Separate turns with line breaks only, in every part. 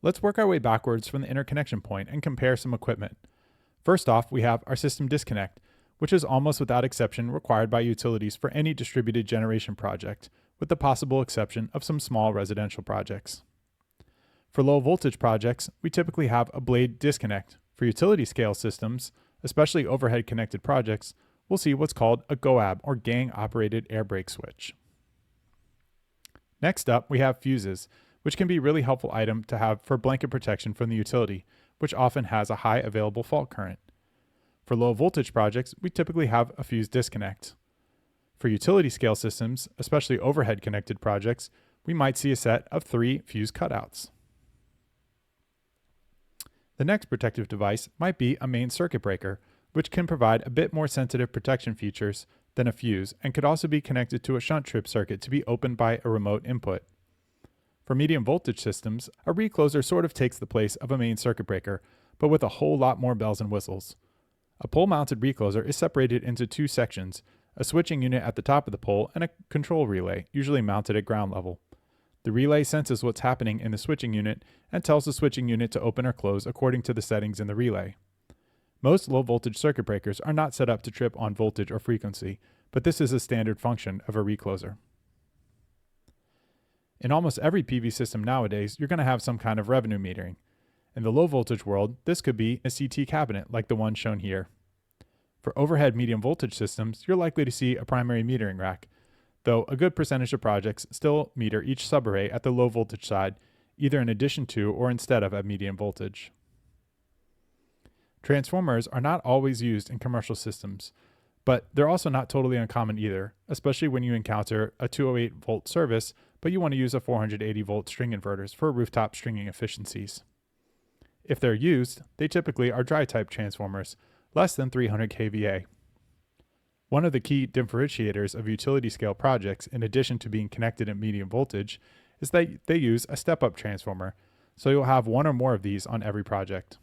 Let's work our way backwards from the interconnection point and compare some equipment. First off, we have our system disconnect, which is almost without exception required by utilities for any distributed generation project, with the possible exception of some small residential projects. For low voltage projects, we typically have a blade disconnect. For utility scale systems, especially overhead connected projects, we'll see what's called a GOAB or gang operated air brake switch. Next up, we have fuses, which can be a really helpful item to have for blanket protection from the utility, which often has a high available fault current. For low voltage projects, we typically have a fuse disconnect. For utility scale systems, especially overhead connected projects, we might see a set of 3 fuse cutouts. The next protective device might be a main circuit breaker, which can provide a bit more sensitive protection features than a fuse and could also be connected to a shunt trip circuit to be opened by a remote input. For medium voltage systems, a recloser sort of takes the place of a main circuit breaker, but with a whole lot more bells and whistles. A pole-mounted recloser is separated into 2 sections, a switching unit at the top of the pole and a control relay, usually mounted at ground level. The relay senses what's happening in the switching unit and tells the switching unit to open or close according to the settings in the relay. Most low-voltage circuit breakers are not set up to trip on voltage or frequency, but this is a standard function of a recloser. In almost every PV system nowadays, you're going to have some kind of revenue metering. In the low-voltage world, this could be a CT cabinet like the one shown here. For overhead medium voltage systems, you're likely to see a primary metering rack, though a good percentage of projects still meter each subarray at the low voltage side, either in addition to or instead of at medium voltage. Transformers are not always used in commercial systems, but they're also not totally uncommon either, especially when you encounter a 208 volt service, but you want to use a 480 volt string inverters for rooftop stringing efficiencies. If they're used, they typically are dry type transformers, less than 300 kVA. One of the key differentiators of utility scale projects, in addition to being connected at medium voltage, is that they use a step-up transformer, so you'll have one or more of these on every project.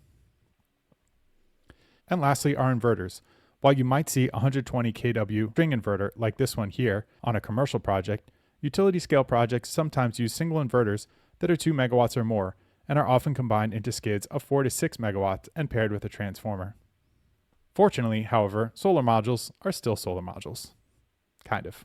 And lastly, our inverters. While you might see a 120 kW string inverter like this one here on a commercial project, utility scale projects sometimes use single inverters that are 2 megawatts or more and are often combined into skids of 4 to 6 megawatts and paired with a transformer. Fortunately, however, solar modules are still solar modules. Kind of.